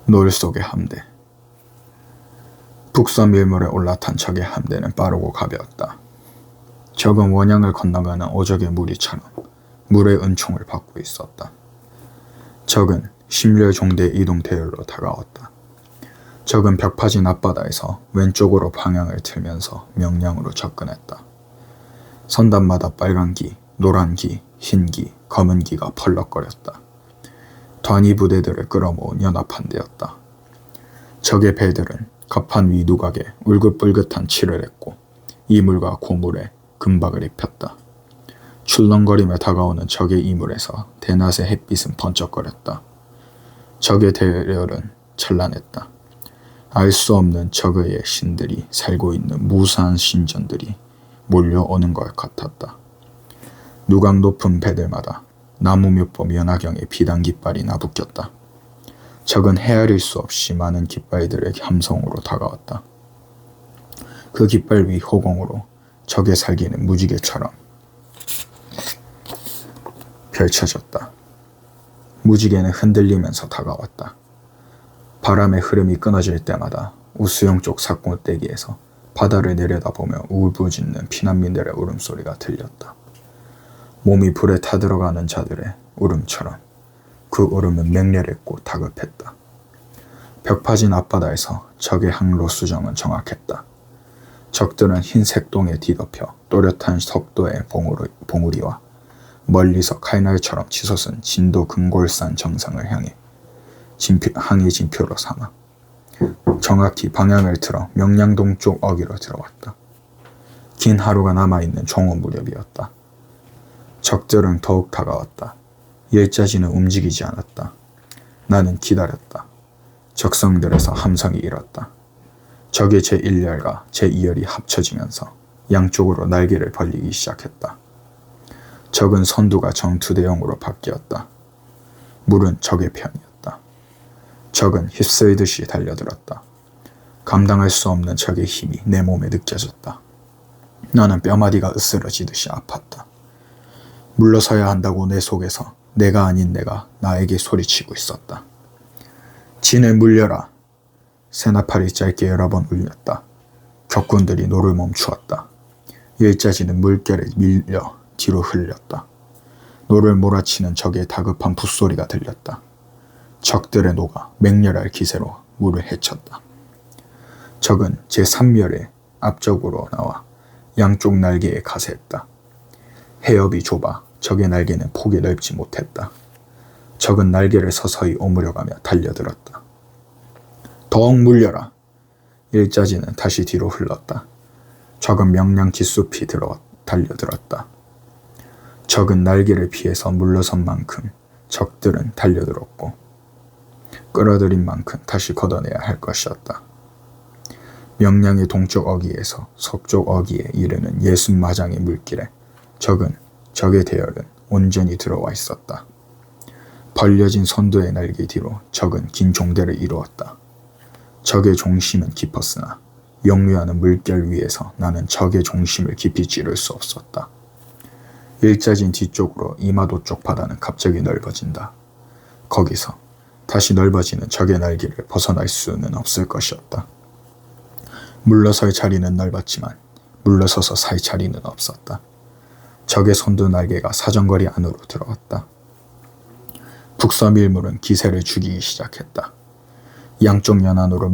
노을 속의 함대. 북섬 일몰에 올라탄 적의 함대는 빠르고 가벼웠다. 적은 원양을 건너가는 오적의 무리처럼 물의 은총을 받고 있었다. 적은 심려 종대 이동 대열로 다가왔다. 적은 벽파진 앞바다에서 왼쪽으로 방향을 틀면서 명량으로 접근했다. 선단마다 빨간 기, 노란 기, 흰 기, 검은 기가 펄럭거렸다. 단위 부대들을 끌어모은 연합함대였다. 적의 배들은 갑판 위 누각에 울긋불긋한 칠을 했고 이물과 고물에 금박을 입혔다. 출렁거리며 다가오는 적의 이물에서 대낮의 햇빛은 번쩍거렸다. 적의 대열은 찬란했다. 알 수 없는 적의 신들이 살고 있는 무수한 신전들이 몰려오는 것 같았다. 누각 높은 배들마다 나무묘법 연화경에 비단 깃발이 나부꼈다. 적은 헤아릴 수 없이 많은 깃발들의 함성으로 다가왔다. 그 깃발 위 호공으로 적의 살기는 무지개처럼 펼쳐졌다. 무지개는 흔들리면서 다가왔다. 바람의 흐름이 끊어질 때마다 우수영 쪽 삭골대기에서 바다를 내려다보며 울부짖는 피난민들의 울음소리가 들렸다. 몸이 불에 타들어가는 자들의 울음처럼 그 울음은 맹렬했고 다급했다. 벽파진 앞바다에서 적의 항로 수정은 정확했다. 적들은 흰 색동에 뒤덮여 또렷한 석도의 봉우리와 멀리서 칼날처럼 치솟은 진도 금골산 정상을 향해 항해 진표로 삼아 정확히 방향을 틀어 명량동 쪽 어기로 들어왔다. 긴 하루가 남아있는 종오 무렵이었다. 적들은 더욱 다가왔다. 일자지는 움직이지 않았다. 나는 기다렸다. 적성들에서 함성이 일었다. 적의 제1열과 제2열이 합쳐지면서 양쪽으로 날개를 벌리기 시작했다. 적은 선두가 정투대형으로 바뀌었다. 물은 적의 편이었다. 적은 휩쓸듯이 달려들었다. 감당할 수 없는 적의 힘이 내 몸에 느껴졌다. 나는 뼈마디가 으스러지듯이 아팠다. 물러서야 한다고 내 속에서 내가 아닌 내가 나에게 소리치고 있었다. 진을 물려라. 새나팔이 짧게 여러 번 울렸다. 격군들이 노를 멈추었다. 일자지는 물결에 밀려 뒤로 흘렸다. 노를 몰아치는 적의 다급한 붓소리가 들렸다. 적들의 노가 맹렬할 기세로 물을 헤쳤다. 적은 제3열의 앞쪽으로 나와 양쪽 날개에 가세했다. 해협이 좁아 적의 날개는 폭이 넓지 못했다. 적은 날개를 서서히 오므려가며 달려들었다. 더욱 물려라. 일자지는 다시 뒤로 흘렀다. 적은 명량 기숲이 달려들었다. 적은 날개를 피해서 물러선 만큼 적들은 달려들었고 끌어들인 만큼 다시 걷어내야 할 것이었다. 명량의 동쪽 어기에서 서쪽 어기에 이르는 60마장의 물길에 적의 대열은 온전히 들어와 있었다. 벌려진 선두의 날개 뒤로 적은 긴 종대를 이루었다. 적의 중심은 깊었으나 역류하는 물결 위에서 나는 적의 중심을 깊이 찌를 수 없었다. 일자진 뒤쪽으로 이마도 쪽 바다는 갑자기 넓어진다. 거기서 다시 넓어지는 적의 날개를 벗어날 수는 없을 것이었다. 물러설 자리는 넓었지만 물러서서 살 자리는 없었다. 적의 선두 날개가 사정거리 안으로 들어왔다. 북섬 일물은 기세를 죽이기 시작했다. 양쪽 연안으로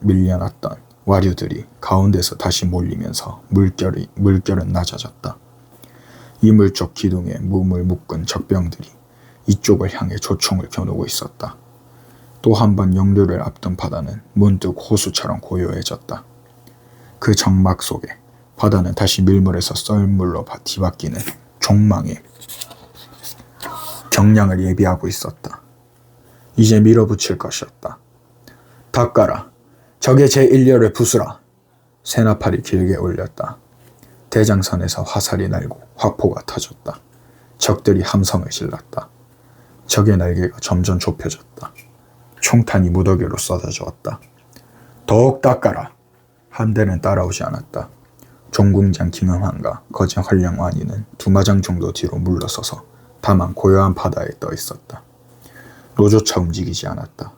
밀려났던 와류들이 가운데서 다시 몰리면서 물결은 낮아졌다. 이물 쪽 기둥에 몸을 묶은 적병들이 이쪽을 향해 조총을 겨누고 있었다. 또 한 번 역류를 앞둔 바다는 문득 호수처럼 고요해졌다. 그 정막 속에 바다는 다시 밀물에서 썰물로 뒤바뀌는 종망의 경량을 예비하고 있었다. 이제 밀어붙일 것이었다. 닦아라. 적의 제1열을 부수라. 새나팔이 길게 울렸다. 대장선에서 화살이 날고 화포가 터졌다. 적들이 함성을 질렀다. 적의 날개가 점점 좁혀졌다. 총탄이 무더기로 쏟아졌다. 더욱 닦아라. 함대는 따라오지 않았다. 종궁장 김영환과 거제 헐령완이는 2마장 정도 뒤로 물러서서 다만 고요한 바다에 떠 있었다. 노조차 움직이지 않았다.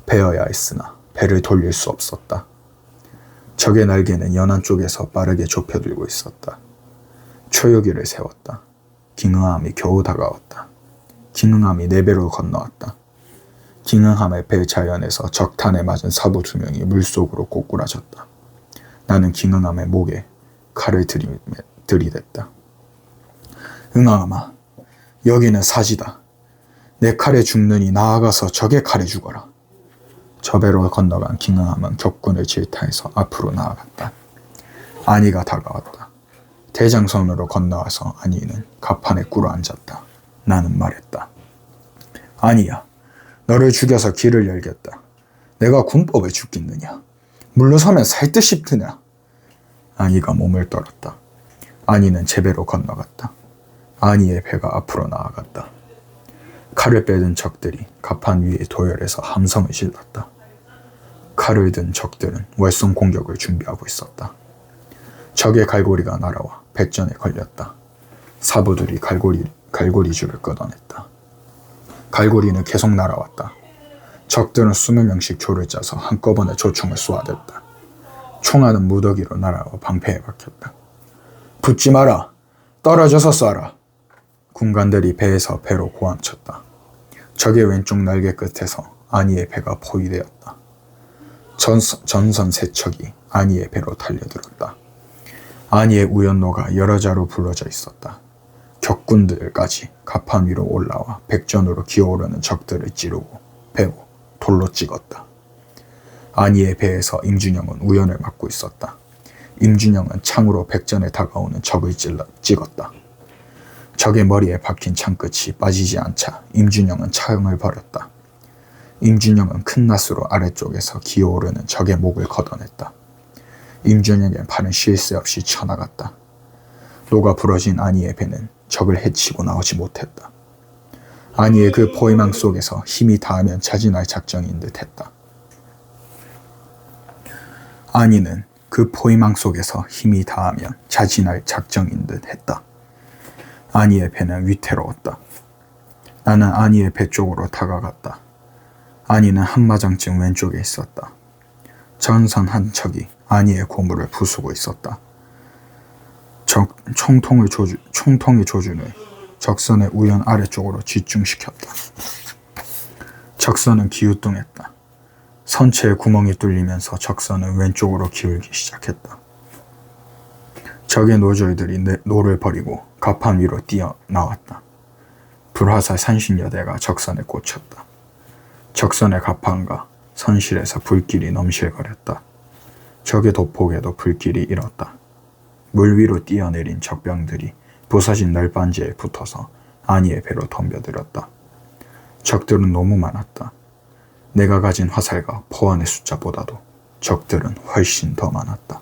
베어야 했으나 배를 돌릴 수 없었다. 적의 날개는 연안 쪽에서 빠르게 좁혀들고 있었다. 초유기를 세웠다. 깅응함이 겨우 다가왔다. 깅응함이 4배로 건너왔다. 깅응함의 배 자연에서 적탄에 맞은 사부 2명이 물속으로 꼬꾸라졌다. 나는 깅응함의 목에 칼을 들이댔다. 응함아, 여기는 사지다. 내 칼에 죽느니 나아가서 적의 칼에 죽어라. 저 배로 건너간 깅응함은 격군을 질타해서 앞으로 나아갔다. 아니가 다가왔다. 대장선으로 건너와서 아니는 갑판에 꿇어앉았다. 나는 말했다. 아니야, 너를 죽여서 길을 열겠다. 내가 군법에 죽겠느냐? 물러서면 살듯 싶으냐? 아니가 몸을 떨었다. 아니는 제 배로 건너갔다. 아니의 배가 앞으로 나아갔다. 칼을 빼든 적들이 갑판 위에 도열해서 함성을 질렀다. 칼을 든 적들은 월성 공격을 준비하고 있었다. 적의 갈고리가 날아와 배전에 걸렸다. 사부들이 갈고리줄을 걷어냈다. 갈고리는 계속 날아왔다. 적들은 20명씩 조를 짜서 한꺼번에 조총을 쏘아댔다. 총알은 무더기로 날아와 방패에 박혔다. 붙지 마라! 떨어져서 쏴라! 군관들이 배에서 배로 고함쳤다. 적의 왼쪽 날개 끝에서 아니의 배가 포위되었다. 전선 세 척이 아니의 배로 달려들었다. 아니의 우연로가 여러 자로 불러져 있었다. 격군들까지 갑판 위로 올라와 백전으로 기어오르는 적들을 찌르고 베고 돌로 찍었다. 아니의 배에서 임준영은 우연을 맞고 있었다. 임준영은 창으로 백전에 다가오는 적을 찍었다. 적의 머리에 박힌 창끝이 빠지지 않자 임준영은 창을 버렸다. 임준영은 큰 낫으로 아래쪽에서 기어오르는 적의 목을 걷어냈다. 임준영의 팔은 쉴 새 없이 쳐나갔다. 녹아 부러진 아니의 배는 적을 해치고 나오지 못했다. 아니의 그 포위망 속에서 힘이 닿으면 자진할 작정인 듯 했다. 아니는 그 포위망 속에서 힘이 닿으면 자진할 작정인 듯 했다. 아니의 배는 위태로웠다. 나는 아니의 배 쪽으로 다가갔다. 아니는 한마장쯤 왼쪽에 있었다. 전선 한 척이 아니의 고무를 부수고 있었다. 총통의 조준을 적선의 우연 아래쪽으로 집중시켰다. 적선은 기우뚱했다. 선체에 구멍이 뚫리면서 적선은 왼쪽으로 기울기 시작했다. 적의 노졸들이 노를 버리고 갑판 위로 뛰어나왔다. 불화살 30여 대가 적선에 꽂혔다. 적선의 갑판과 선실에서 불길이 넘실거렸다. 적의 돋폭에도 불길이 일었다. 물 위로 뛰어내린 적병들이 부서진 널빤지에 붙어서 아니의 배로 덤벼들었다. 적들은 너무 많았다. 내가 가진 화살과 포환의 숫자보다도 적들은 훨씬 더 많았다.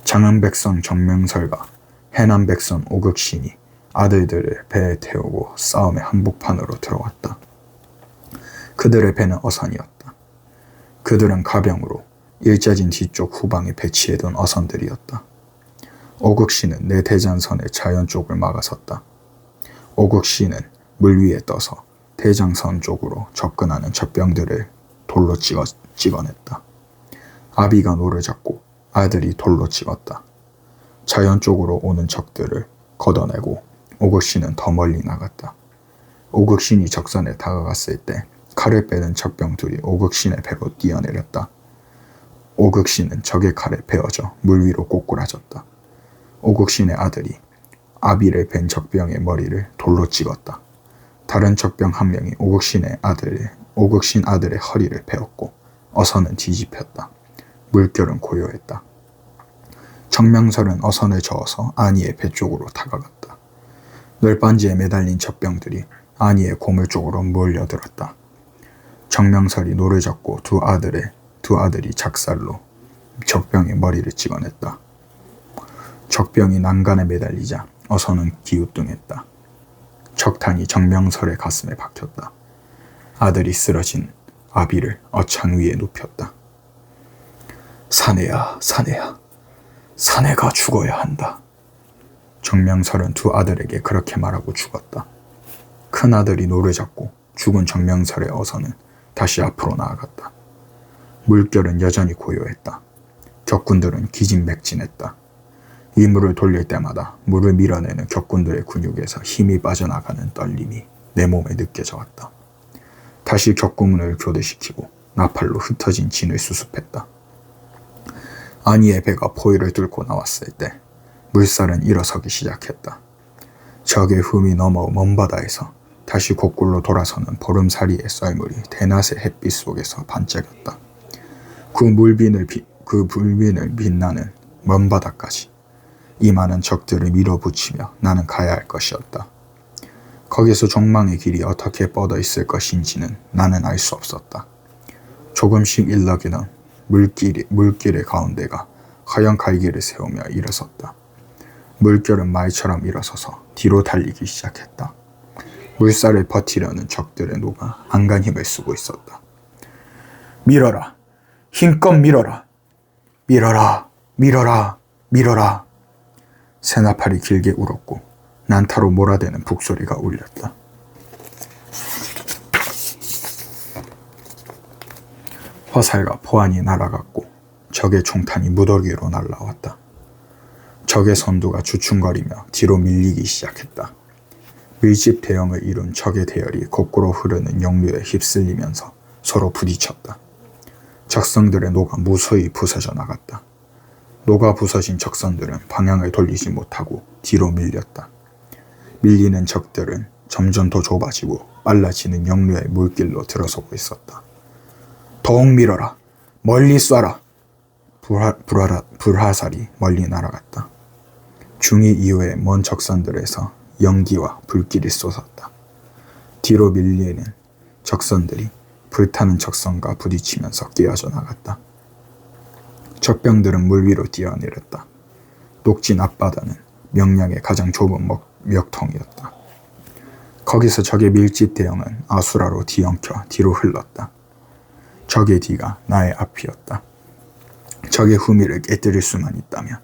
장흥백성 정명설과 해남백성 오극신이 아들들을 배에 태우고 싸움의 한복판으로 들어왔다. 그들의 배는 어선이었다. 그들은 가병으로 일자진 뒤쪽 후방에 배치해둔 어선들이었다. 오극신은 내 대장선의 자연 쪽을 막아섰다. 오극신은 물 위에 떠서 대장선 쪽으로 접근하는 적병들을 돌로 찍어냈다. 아비가 노를 잡고 아들이 돌로 찍었다. 자연 쪽으로 오는 적들을 걷어내고 오극신은 더 멀리 나갔다. 오극신이 적선에 다가갔을 때 칼을 빼는 적병 둘이 오극신의 배로 뛰어내렸다. 오극신은 적의 칼에 베어져 물 위로 꼬꾸라졌다. 오극신의 아들이 아비를 벤 적병의 머리를 돌로 찍었다. 다른 적병 한 명이 오극신 아들의 허리를 베었고 어선은 뒤집혔다. 물결은 고요했다. 정명설은 어선을 저어서 아니의 배 쪽으로 다가갔다. 널빤지에 매달린 적병들이 아니의 고물 쪽으로 몰려들었다. 정명설이 노를 잡고 두 아들이 작살로 적병의 머리를 찍어냈다. 적병이 난간에 매달리자 어선은 기우뚱했다. 적탄이 정명설의 가슴에 박혔다. 아들이 쓰러진 아비를 어창 위에 눕혔다. 사내야, 사내야, 사내가 죽어야 한다. 정명설은 두 아들에게 그렇게 말하고 죽었다. 큰 아들이 노를 잡고 죽은 정명설의 어선은 다시 앞으로 나아갔다. 물결은 여전히 고요했다. 격군들은 기진맥진했다. 이물을 돌릴 때마다 물을 밀어내는 격군들의 근육에서 힘이 빠져나가는 떨림이 내 몸에 느껴져 왔다. 다시 격군을 교대시키고 나팔로 흩어진 진을 수습했다. 아니의 배가 포위를 뚫고 나왔을 때 물살은 일어서기 시작했다. 적의 흠이 넘어 먼 바다에서 다시 거꾸로 돌아서는 보름사리의 썰물이 대낮의 햇빛 속에서 반짝였다. 그 물빈을 빛나는 먼 바다까지 이 많은 적들을 밀어붙이며 나는 가야 할 것이었다. 거기서 종망의 길이 어떻게 뻗어 있을 것인지는 나는 알 수 없었다. 조금씩 일렁이는 물길의 가운데가 하얀 갈기를 세우며 일어섰다. 물결은 말처럼 일어서서 뒤로 달리기 시작했다. 물살을 버티려는 적들의 노가 안간 힘을 쓰고 있었다. 밀어라! 힘껏 밀어라! 밀어라! 밀어라! 밀어라! 새나팔이 길게 울었고 난타로 몰아대는 북소리가 울렸다. 화살과 포환이 날아갔고 적의 총탄이 무더기로 날아왔다. 적의 선두가 주춤거리며 뒤로 밀리기 시작했다. 밀집 대형을 이룬 적의 대열이 거꾸로 흐르는 역류에 휩쓸리면서 서로 부딪혔다. 적선들의 노가 무서히 부서져 나갔다. 노가 부서진 적선들은 방향을 돌리지 못하고 뒤로 밀렸다. 밀리는 적들은 점점 더 좁아지고 빨라지는 역류의 물길로 들어서고 있었다. 더욱 밀어라! 멀리 쏴라! 불화살이 멀리 날아갔다. 중위 이후의 먼 적선들에서 연기와 불길이 쏟았다. 뒤로 밀리는 적선들이 불타는 적선과 부딪히면서 깨어져 나갔다. 적병들은 물 위로 뛰어내렸다. 녹진 앞바다는 명량의 가장 좁은 멱통이었다. 거기서 적의 밀집 대형은 아수라로 뒤엉켜 뒤로 흘렀다. 적의 뒤가 나의 앞이었다. 적의 후미를 깨뜨릴 수만 있다면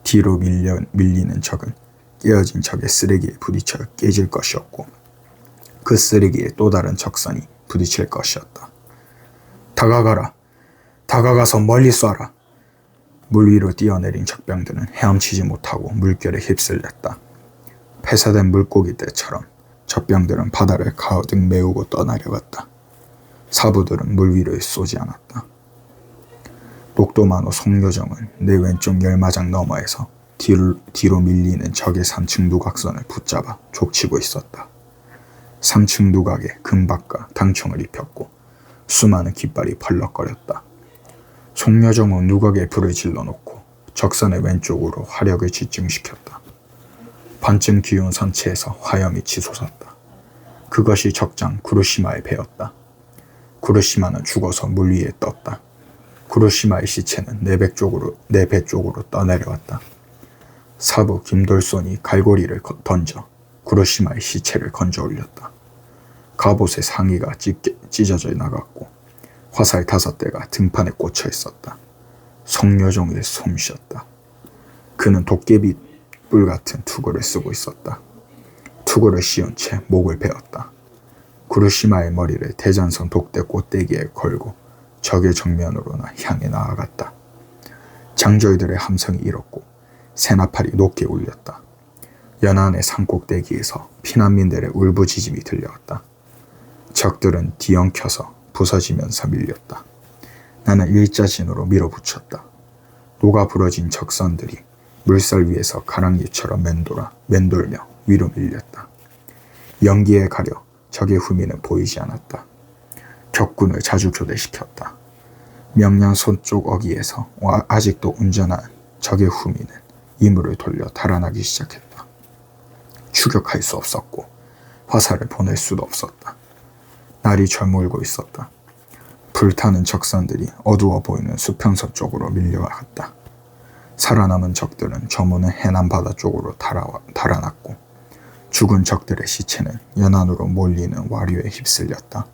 뒤로 밀리는 적은 깨어진 적의 쓰레기에 부딪혀 깨질 것이었고 그 쓰레기에 또 다른 적선이 부딪힐 것이었다. 다가가라. 다가가서 멀리 쏴라. 물 위로 뛰어내린 적병들은 헤엄치지 못하고 물결에 휩쓸렸다. 폐사된 물고기 떼처럼 적병들은 바다를 가득 메우고 떠나려갔다. 사부들은 물 위로 쏘지 않았다. 녹도만호 송요정은 내 왼쪽 열마장 너머에서 뒤로 밀리는 적의 3층 누각선을 붙잡아 족치고 있었다. 3층 누각에 금박과 당총을 입혔고 수많은 깃발이 펄럭거렸다. 송여정은 누각에 불을 질러놓고 적선의 왼쪽으로 화력을 집중시켰다. 반쯤 기운 선체에서 화염이 치솟았다. 그것이 적장 구르시마의 배였다. 구르시마는 죽어서 물 위에 떴다. 구르시마의 시체는 내 배 쪽으로 떠내려왔다. 사부 김돌손이 갈고리를 던져 구르시마의 시체를 건져 올렸다. 갑옷의 상의가 찢어져 나갔고 화살 5대가 등판에 꽂혀 있었다. 성여종이 숨쉬었다. 그는 도깨비 뿔 같은 투구를 쓰고 있었다. 투구를 씌운 채 목을 베었다. 구르시마의 머리를 대전선 독대 꽃대기에 걸고 적의 정면으로 향해 나아갔다. 장저희들의 함성이 일었고 새나팔이 높게 울렸다. 연안의 산꼭대기에서 피난민들의 울부짖음이 들려왔다. 적들은 뒤엉켜서 부서지면서 밀렸다. 나는 일자진으로 밀어붙였다. 녹아 부러진 적선들이 물살 위에서 가랑잎처럼 맴돌며 위로 밀렸다. 연기에 가려 적의 후미는 보이지 않았다. 격군을 자주 교대시켰다. 명량 손쪽 어귀에서 아직도 운전한 적의 후미는 이물을 돌려 달아나기 시작했다. 추격할 수 없었고 화살을 보낼 수도 없었다. 날이 저물고 있었다. 불타는 적선들이 어두워 보이는 수평서 쪽으로 밀려갔다. 살아남은 적들은 저무는 해남 바다 쪽으로 달아났고 죽은 적들의 시체는 연안으로 몰리는 와류에 휩쓸렸다.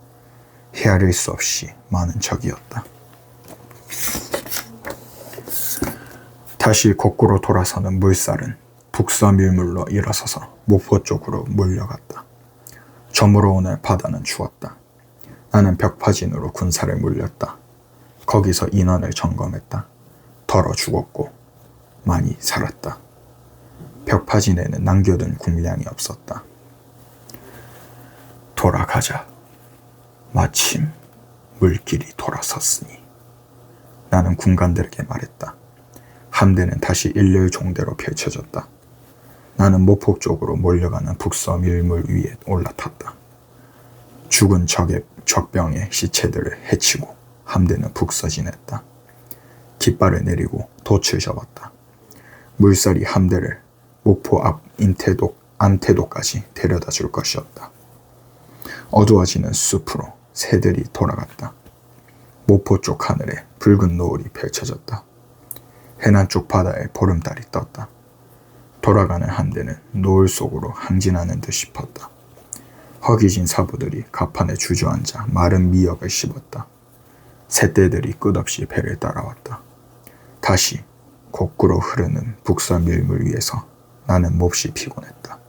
헤아릴 수 없이 많은 적이었다. 다시 거꾸로 돌아서는 물살은 북서밀물로 일어서서 목포 쪽으로 몰려갔다. 저물어 오는 바다는 추웠다. 나는 벽파진으로 군사를 물렸다. 거기서 인원을 점검했다. 덜어 죽었고 많이 살았다. 벽파진에는 남겨둔 군량이 없었다. 돌아가자. 마침 물길이 돌아섰으니. 나는 군관들에게 말했다. 함대는 다시 일렬 종대로 펼쳐졌다. 나는 모폭 쪽으로 몰려가는 북서밀물 위에 올라탔다. 죽은 적병의 시체들을 해치고 함대는 북서진했다. 깃발을 내리고 돛을 접었다. 물살이 함대를 목포 앞 안태도까지 데려다 줄 것이었다. 어두워지는 숲으로 새들이 돌아갔다. 목포 쪽 하늘에 붉은 노을이 펼쳐졌다. 해남 쪽 바다에 보름달이 떴다. 돌아가는 함대는 노을 속으로 항진하는 듯 싶었다. 허기진 사부들이 갑판에 주저앉아 마른 미역을 씹었다. 새떼들이 끝없이 배를 따라왔다. 다시 거꾸로 흐르는 북서 밀물 위에서 나는 몹시 피곤했다.